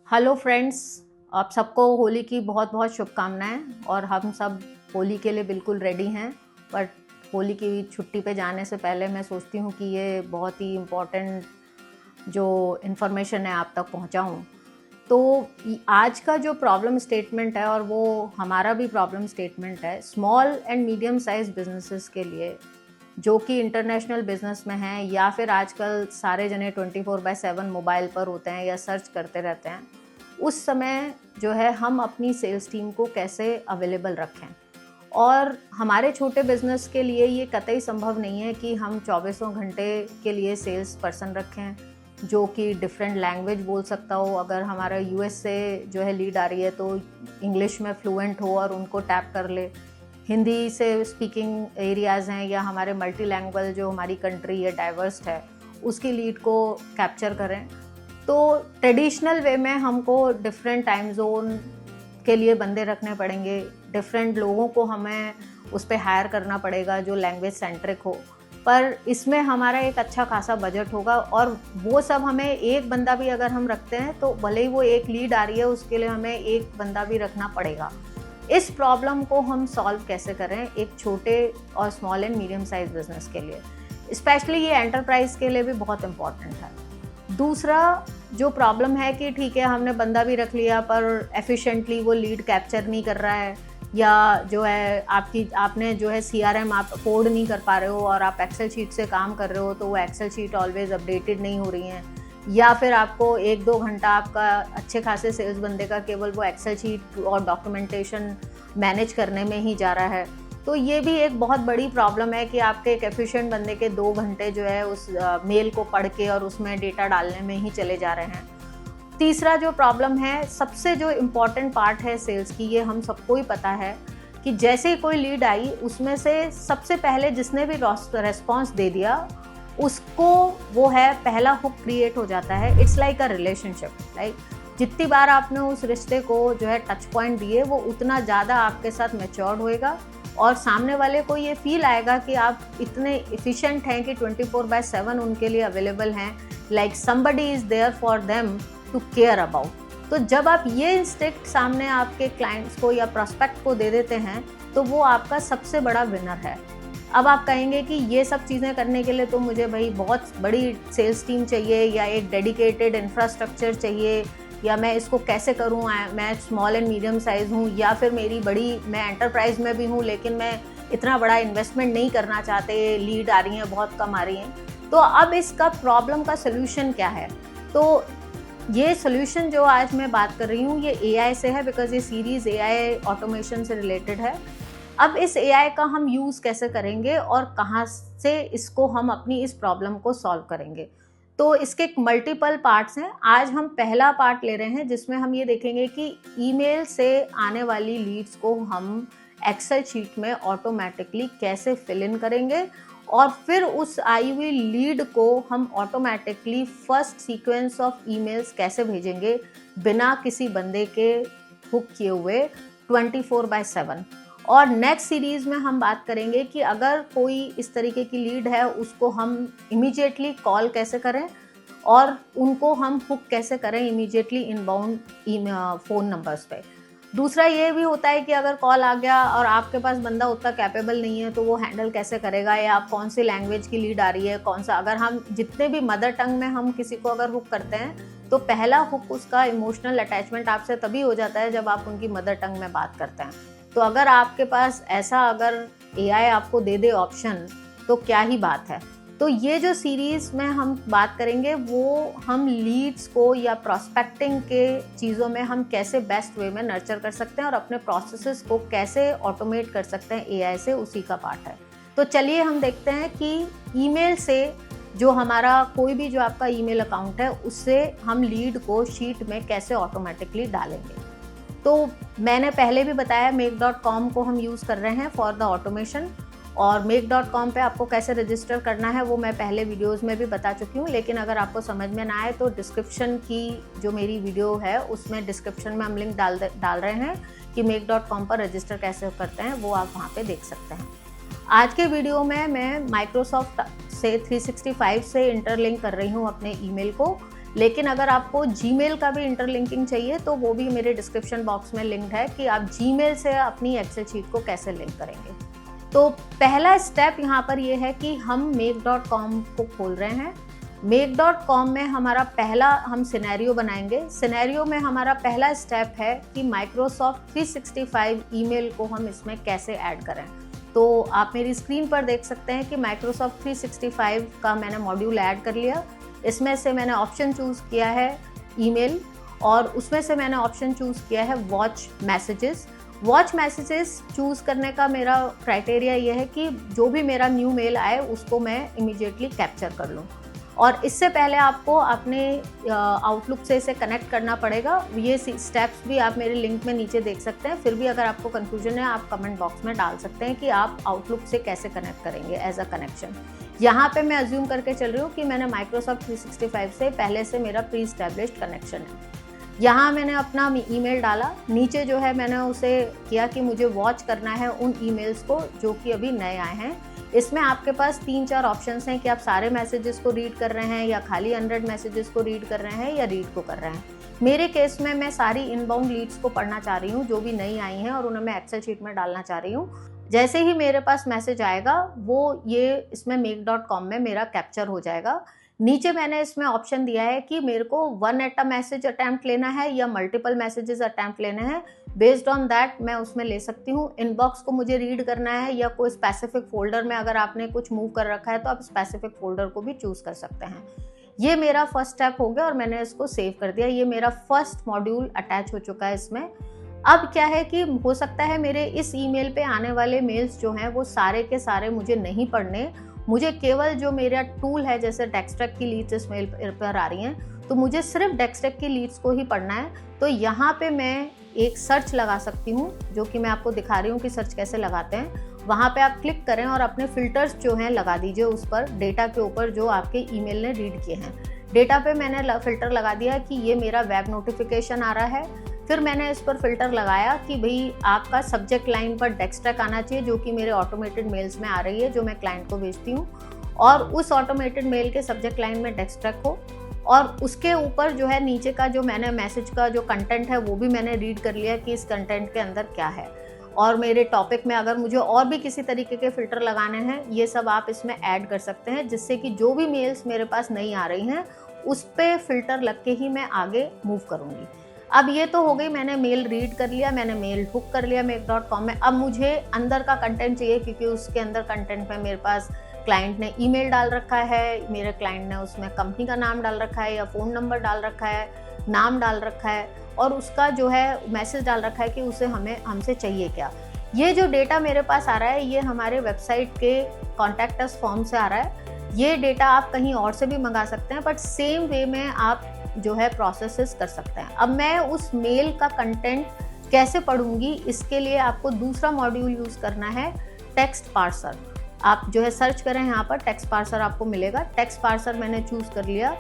Hello friends, आप सबको होली की बहुत बहुत शुभकामनाएं। और हम सब होली के लिए बिल्कुल रेडी हैं। बट होली की छुट्टी पे जाने से पहले मैं सोचती हूँ कि ये बहुत ही इम्पोर्टेंट जो इन्फॉर्मेशन है आप तक पहुँचाऊँ। तो आज का जो प्रॉब्लम स्टेटमेंट है और वो हमारा भी प्रॉब्लम स्टेटमेंट है small and medium size businesses के लिए, जो कि इंटरनेशनल बिजनेस में हैं या फिर आजकल सारे जने 24/7 मोबाइल पर होते हैं या सर्च करते रहते हैं। उस समय जो है हम अपनी सेल्स टीम को कैसे अवेलेबल रखें। और हमारे छोटे बिजनेस के लिए ये कतई संभव नहीं है कि हम 24 घंटे के लिए सेल्स पर्सन रखें जो कि डिफरेंट लैंग्वेज बोल सकता हो। अगर हमारा यूएस से जो है लीड आ रही है तो इंग्लिश में फ्लुएंट हो और उनको टैप कर ले। हिंदी से स्पीकिंग एरियाज़ हैं या हमारे मल्टी लैंग्वेज जो हमारी कंट्री है डाइवर्स है उसकी लीड को कैप्चर करें। तो ट्रेडिशनल वे में हमको डिफरेंट टाइम जोन के लिए बंदे रखने पड़ेंगे, डिफरेंट लोगों को हमें उस पर हायर करना पड़ेगा जो लैंग्वेज सेंट्रिक हो। पर इसमें हमारा एक अच्छा खासा बजट होगा और वो सब हमें एक बंदा भी अगर हम रखते हैं तो भले ही वो एक लीड आ रही है उसके लिए हमें एक बंदा भी रखना पड़ेगा। इस प्रॉब्लम को हम सॉल्व कैसे करें एक छोटे और small and medium size business के लिए, स्पेशली ये एंटरप्राइज के लिए भी बहुत इम्पॉर्टेंट है। दूसरा जो प्रॉब्लम है कि ठीक है हमने बंदा भी रख लिया पर एफिशिएंटली वो लीड कैप्चर नहीं कर रहा है, या जो है आपने जो है CRM आप अफोर्ड नहीं कर पा रहे हो और आप एक्सेल शीट से काम कर रहे हो तो वो एक्सेल शीट ऑलवेज अपडेटेड नहीं हो रही हैं, या फिर आपको 1-2 घंटा आपका अच्छे खासे सेल्स बंदे का केवल वो एक्सेल शीट और डॉक्यूमेंटेशन मैनेज करने में ही जा रहा है। तो ये भी एक बहुत बड़ी प्रॉब्लम है कि आपके एक एफिशिएंट बंदे के 2 घंटे जो है उस मेल को पढ़ के और उसमें डेटा डालने में ही चले जा रहे हैं। तीसरा जो प्रॉब्लम है, सबसे जो इम्पॉर्टेंट पार्ट है सेल्स की, ये हम सबको ही पता है कि जैसे ही कोई लीड आई उसमें से सबसे पहले जिसने भी रेस्पॉन्स दे दिया उसको वो है पहला हुक क्रिएट हो जाता है। It's like a relationship, right. जितनी बार आपने उस रिश्ते को जो है टच पॉइंट दिए वो उतना ज़्यादा आपके साथ मैच्योर्ड होएगा और सामने वाले को ये फील आएगा कि आप इतने एफिशिएंट हैं कि 24/7 उनके लिए अवेलेबल हैं, like somebody is there for them to care about. तो जब आप ये इंस्टिंक्ट सामने आपके क्लाइंट्स को या प्रोस्पेक्ट को दे देते हैं तो वो आपका सबसे बड़ा विनर है। अब आप कहेंगे कि ये सब चीज़ें करने के लिए तो मुझे भाई बहुत बड़ी सेल्स टीम चाहिए या एक डेडिकेटेड इंफ्रास्ट्रक्चर चाहिए, या मैं इसको कैसे करूँ, मैं स्मॉल एंड मीडियम साइज़ हूँ या फिर मैं एंटरप्राइज में भी हूँ लेकिन मैं इतना बड़ा इन्वेस्टमेंट नहीं करना चाहते, लीड आ रही हैं बहुत कम आ रही हैं। तो अब इसका प्रॉब्लम का सोल्यूशन क्या है? तो ये सोल्यूशन जो आज मैं बात कर रही हूँ ये AI से है, बिकॉज ये सीरीज़ AI ऑटोमेशन से रिलेटेड है। अब इस AI का हम यूज़ कैसे करेंगे और कहाँ से इसको हम अपनी इस प्रॉब्लम को सॉल्व करेंगे, तो इसके मल्टीपल पार्ट्स हैं। आज हम पहला पार्ट ले रहे हैं जिसमें हम ये देखेंगे कि ईमेल से आने वाली लीड्स को हम एक्सेल शीट में ऑटोमेटिकली कैसे फिल इन करेंगे और फिर उस आई हुई लीड को हम automatically first sequence of emails कैसे भेजेंगे बिना किसी बंदे के हुक किए हुए 24/7। और नेक्स्ट सीरीज़ में हम बात करेंगे कि अगर कोई इस तरीके की लीड है उसको हम इमीडिएटली कॉल कैसे करें और उनको हम हुक कैसे करें इमीडिएटली इनबाउंड फ़ोन नंबर्स पे। दूसरा ये भी होता है कि अगर कॉल आ गया और आपके पास बंदा उतना कैपेबल नहीं है तो वो हैंडल कैसे करेगा, या आप कौन सी लैंग्वेज की लीड आ रही है, कौन सा, अगर हम जितने भी मदर टंग में हम किसी को अगर हुक करते हैं तो पहला हुक उसका इमोशनल अटैचमेंट आपसे तभी हो जाता है जब आप उनकी मदर टंग में बात करते हैं। तो अगर आपके पास ऐसा अगर AI आपको दे दे ऑप्शन तो क्या ही बात है। तो ये जो सीरीज़ में हम बात करेंगे वो हम लीड्स को या प्रोस्पेक्टिंग के चीज़ों में हम कैसे बेस्ट वे में नर्चर कर सकते हैं और अपने प्रोसेसेस को कैसे ऑटोमेट कर सकते हैं AI से, उसी का पार्ट है। तो चलिए हम देखते हैं कि ईमेल से जो हमारा कोई भी जो आपका ईमेल अकाउंट है उससे हम लीड को शीट में कैसे ऑटोमेटिकली डालेंगे। तो मैंने पहले भी बताया make.com को हम यूज़ कर रहे हैं फॉर द ऑटोमेशन, और make.com पे आपको कैसे रजिस्टर करना है वो मैं पहले वीडियोस में भी बता चुकी हूँ, लेकिन अगर आपको समझ में ना आए तो डिस्क्रिप्शन की जो मेरी वीडियो है उसमें डिस्क्रिप्शन में हम लिंक डाल रहे हैं कि make.com पर रजिस्टर कैसे करते हैं, वो आप वहाँ पे देख सकते हैं। आज के वीडियो में मैं माइक्रोसॉफ्ट से 365 से इंटरलिंक कर रही हूँ अपने ईमेल को, लेकिन अगर आपको जीमेल का भी इंटरलिंकिंग चाहिए तो वो भी मेरे डिस्क्रिप्शन बॉक्स में लिंक्ड है कि आप जीमेल से अपनी एक्सेल शीट को कैसे लिंक करेंगे। तो पहला स्टेप यहाँ पर ये है कि हम make.com को खोल रहे हैं। make.com में हमारा पहला हम सिनेरियो बनाएंगे। सिनेरियो में हमारा पहला स्टेप है कि माइक्रोसॉफ्ट 365 ईमेल को हम इसमें कैसे ऐड करें। तो आप मेरी स्क्रीन पर देख सकते हैं कि माइक्रोसॉफ्ट 365 का मैंने मॉड्यूल ऐड कर लिया। इसमें से मैंने ऑप्शन चूज़ किया है ईमेल, और उसमें से मैंने ऑप्शन चूज़ किया है watch messages. Watch messages choose करने का मेरा क्राइटेरिया ये है कि जो भी मेरा न्यू मेल आए उसको मैं इमीडिएटली कैप्चर कर लूँ, और इससे पहले आपको अपने आउटलुक से इसे कनेक्ट करना पड़ेगा। ये स्टेप्स भी आप मेरे लिंक में नीचे देख सकते हैं। फिर भी अगर आपको कन्फ्यूजन है आप कमेंट बॉक्स में डाल सकते हैं कि आप आउटलुक से कैसे कनेक्ट करेंगे एज अ कनेक्शन। यहाँ पे मैं अज्यूम करके चल रही हूँ कि मैंने माइक्रोसॉफ्ट 365 से पहले से मेरा प्री एस्टैब्लिश्ड कनेक्शन है। यहाँ मैंने अपना ईमेल डाला, नीचे जो है मैंने उसे किया कि मुझे वॉच करना है उन ईमेल्स को जो कि अभी नए आए हैं। इसमें आपके पास 3-4 ऑप्शंस हैं कि आप सारे मैसेजेस को रीड कर रहे हैं या खाली 100 मैसेजेस को रीड कर रहे हैं या रीड को कर रहे हैं। मेरे केस में मैं सारी इनबाउंड लीड्स को पढ़ना चाह रही हूँ जो भी नई आई हैं, और उन्हें मैं एक्सेल शीट में डालना चाह रही हूँ। जैसे ही मेरे पास मैसेज आएगा वो ये इसमें make.com में मेरा कैप्चर हो जाएगा। नीचे मैंने इसमें ऑप्शन दिया है कि मेरे को 1 एट अ मैसेज अटैम्प्ट लेना है या मल्टीपल मैसेजेस अटैम्प्ट लेने हैं। बेस्ड ऑन दैट मैं उसमें ले सकती हूँ। इनबॉक्स को मुझे रीड करना है या कोई स्पेसिफिक फोल्डर में अगर आपने कुछ मूव कर रखा है तो आप स्पेसिफिक फोल्डर को भी चूज कर सकते हैं। ये मेरा फर्स्ट स्टेप हो गया और मैंने इसको सेव कर दिया। ये मेरा फर्स्ट मॉड्यूल अटैच हो चुका है इसमें। अब क्या है कि हो सकता है मेरे इस ईमेल पे आने वाले मेल्स जो हैं वो सारे के सारे मुझे नहीं पढ़ने, मुझे केवल जो मेरा टूल है जैसे डेक्सट्रैक की लीड्स इस मेल पर आ रही हैं तो मुझे सिर्फ डेक्सट्रैक की लीड्स को ही पढ़ना है। तो यहाँ पे मैं एक सर्च लगा सकती हूँ, जो कि मैं आपको दिखा रही हूँ कि सर्च कैसे लगाते हैं। वहाँ पे आप क्लिक करें और अपने फिल्टर्स जो हैं लगा दीजिए उस पर, डेटा के ऊपर जो आपके ईमेल ने रीड किए हैं। डेटा पे मैंने फिल्टर लगा दिया कि ये मेरा वेब नोटिफिकेशन आ रहा है। फिर मैंने इस पर फिल्टर लगाया कि भाई आपका सब्जेक्ट लाइन पर डेक्सट्रैक आना चाहिए, जो कि मेरे ऑटोमेटेड मेल्स में आ रही है जो मैं क्लाइंट को भेजती हूँ, और उस ऑटोमेटेड मेल के सब्जेक्ट लाइन में डेक्सट्रैक हो, और उसके ऊपर जो है नीचे का जो मैंने मैसेज का जो कंटेंट है वो भी मैंने रीड कर लिया कि इस कंटेंट के अंदर क्या है। और मेरे टॉपिक में अगर मुझे और भी किसी तरीके के फिल्टर लगाने हैं ये सब आप इसमें ऐड कर सकते हैं, जिससे कि जो भी मेल्स मेरे पास नहीं आ रही हैं उस पर फिल्टर लग के ही मैं आगे मूव करूँगी। अब ये तो हो गई, मैंने मेल रीड कर लिया, मैंने मेल हुक कर लिया make.com में। अब मुझे अंदर का कंटेंट चाहिए, क्योंकि उसके अंदर कंटेंट में मेरे पास क्लाइंट ने ईमेल डाल रखा है, मेरे क्लाइंट ने उसमें कंपनी का नाम डाल रखा है या फ़ोन नंबर डाल रखा है, नाम डाल रखा है, और उसका जो है मैसेज डाल रखा है कि उसे हमसे चाहिए क्या। ये जो डेटा मेरे पास आ रहा है ये हमारे वेबसाइट के कॉन्टैक्ट अस फॉर्म से आ रहा है। ये डेटा आप कहीं और से भी मंगा सकते हैं, बट सेम वे में आप जो है प्रोसेसेस कर सकते हैं। अब मैं उस मेल का कंटेंट कैसे पढ़ूंगी, इसके लिए आपको दूसरा मॉड्यूल यूज़ करना है, टेक्स्ट पार्सर। आप जो है सर्च करें यहाँ पर, टेक्स्ट पार्सर आपको मिलेगा। टेक्स्ट पार्सर मैंने चूज़ कर लिया।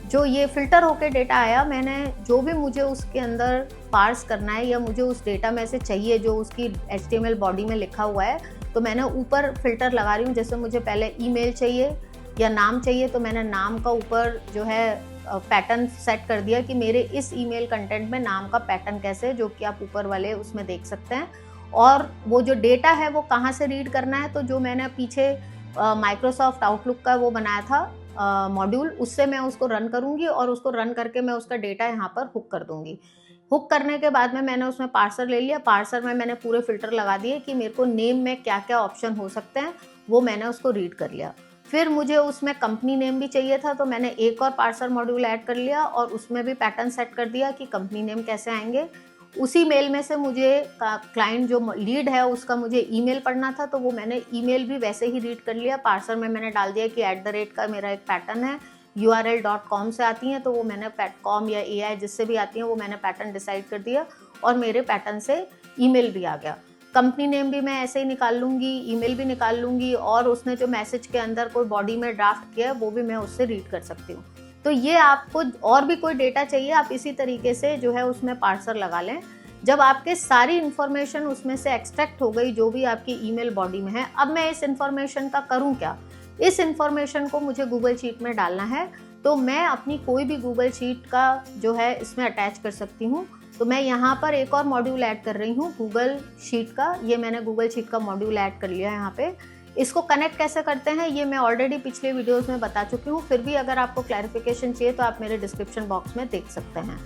जो ये फिल्टर होके डेटा आया, मैंने जो भी मुझे उसके अंदर पार्स करना है या मुझे उस डेटा में से चाहिए जो उसकी HTML बॉडी में लिखा हुआ है, तो मैंने ऊपर फिल्टर लगा रही हूँ। जैसे मुझे पहले ईमेल चाहिए या नाम चाहिए तो मैंने नाम का ऊपर जो है पैटर्न सेट कर दिया कि मेरे इस ईमेल कंटेंट में नाम का पैटर्न कैसे है, जो कि आप ऊपर वाले उसमें देख सकते हैं। और वो जो डेटा है वो कहाँ से रीड करना है, तो जो मैंने पीछे माइक्रोसॉफ्ट आउटलुक का वो बनाया था मॉड्यूल, उससे मैं उसको रन करूँगी और उसको रन करके मैं उसका डेटा यहाँ पर हुक कर दूँगी। हुक करने के बाद में मैंने उसमें पार्सर ले लिया। पार्सर में मैंने पूरे फिल्टर लगा दिए कि मेरे को नेम में क्या क्या ऑप्शन हो सकते हैं, वो मैंने उसको रीड कर लिया। फिर मुझे उसमें कंपनी नेम भी चाहिए था, तो मैंने एक और पार्सर मॉड्यूल ऐड कर लिया और उसमें भी पैटर्न सेट कर दिया कि कंपनी नेम कैसे आएंगे। उसी मेल में से मुझे क्लाइंट जो लीड है उसका मुझे ईमेल पढ़ना था, तो वो मैंने ईमेल भी वैसे ही रीड कर लिया। पार्सर में मैंने डाल दिया कि @ का मेरा एक पैटर्न है, url.com से आती हैं तो वो मैंने com या AI जिससे भी आती हैं वो मैंने पैटर्न डिसाइड कर दिया और मेरे पैटर्न से ईमेल भी आ गया। कंपनी नेम भी मैं ऐसे ही निकाल लूँगी, ईमेल भी निकाल लूँगी, और उसने जो मैसेज के अंदर कोई बॉडी में ड्राफ्ट किया है वो भी मैं उससे रीड कर सकती हूँ। तो ये आपको और भी कोई डेटा चाहिए आप इसी तरीके से जो है उसमें पार्सर लगा लें। जब आपके सारी इन्फॉर्मेशन उसमें से एक्सट्रैक्ट हो गई जो भी आपकी ईमेल बॉडी में है, अब मैं इस इन्फॉर्मेशन का करूँ क्या? इस इन्फॉर्मेशन को मुझे गूगल शीट में डालना है। तो मैं अपनी कोई भी गूगल शीट का जो है इसमें अटैच कर सकती हूँ। तो मैं यहाँ पर एक और मॉड्यूल ऐड कर रही हूँ गूगल शीट का। ये मैंने गूगल शीट का मॉड्यूल ऐड कर लिया है यहाँ पे। इसको कनेक्ट कैसे करते हैं ये मैं ऑलरेडी पिछले वीडियोस में बता चुकी हूँ, फिर भी अगर आपको क्लैरिफिकेशन चाहिए तो आप मेरे डिस्क्रिप्शन बॉक्स में देख सकते हैं।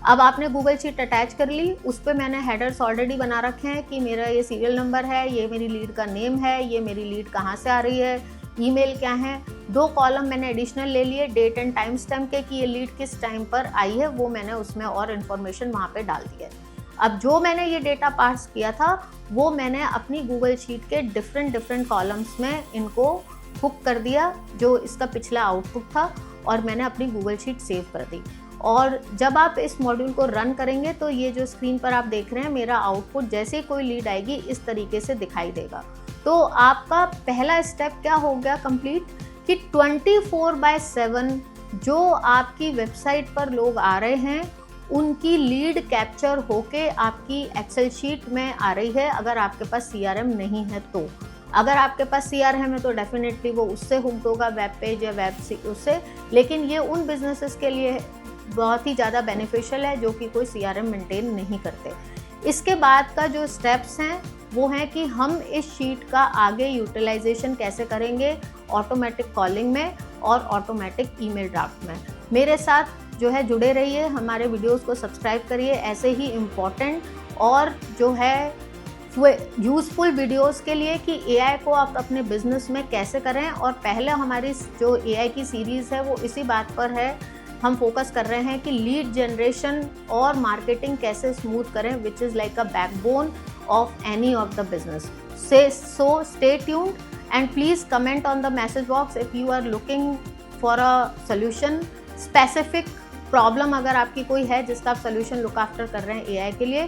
अब आपने गूगल शीट अटैच कर ली, उस पर मैंने हेडर्स ऑलरेडी बना रखे हैं कि मेरा ये सीरियल नंबर है, ये मेरी लीड का नेम है, ये मेरी लीड कहाँ से आ रही है, ईमेल क्या है। 2 कॉलम मैंने एडिशनल ले लिए डेट एंड टाइम स्टैम्प के कि ये लीड किस टाइम पर आई है, वो मैंने उसमें और इन्फॉर्मेशन वहाँ पे डाल दी है। अब जो मैंने ये डेटा पास किया था वो मैंने अपनी गूगल शीट के डिफरेंट कॉलम्स में इनको हुक कर दिया, जो इसका पिछला आउटपुट था, और मैंने अपनी गूगल शीट सेव कर दी। और जब आप इस मॉड्यूल को रन करेंगे तो ये जो स्क्रीन पर आप देख रहे हैं मेरा आउटपुट, जैसे ही कोई लीड आएगी इस तरीके से दिखाई देगा। तो आपका पहला स्टेप क्या हो गया कंप्लीट कि 24/7 जो आपकी वेबसाइट पर लोग आ रहे हैं उनकी लीड कैप्चर होके आपकी एक्सेल शीट में आ रही है, अगर आपके पास CRM नहीं है तो। अगर आपके पास CRM है तो डेफिनेटली वो उससे हुक्ड होगा, वेब पेज या वेब उससे, लेकिन ये उन बिजनेसेस के लिए बहुत ही ज़्यादा बेनिफिशियल है जो कि कोई CRM मेंटेन नहीं करते। इसके बाद का जो स्टेप्स हैं वो हैं कि हम इस शीट का आगे यूटिलाइजेशन कैसे करेंगे ऑटोमेटिक कॉलिंग में और ऑटोमेटिक ईमेल ड्राफ्ट में। मेरे साथ जो है जुड़े रहिए, हमारे वीडियोस को सब्सक्राइब करिए ऐसे ही इम्पॉर्टेंट और जो है यूज़फुल वीडियोस के लिए कि AI को आप अपने बिजनेस में कैसे करें। और पहले हमारी जो AI की सीरीज़ है वो इसी बात पर है, हम फोकस कर रहे हैं कि लीड जनरेशन और मार्केटिंग कैसे स्मूथ करें, which is like a backbone of any of the business. So stay tuned and please comment on the message box if you are looking for a solution specific problem अगर आपकी कोई है जिसका आप solution look after कर रहे हैं AI के लिए।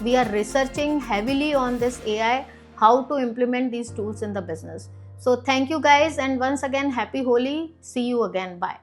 We are researching heavily on this AI, how to implement these tools in the business. So thank you guys and once again happy Holi. See you again. Bye.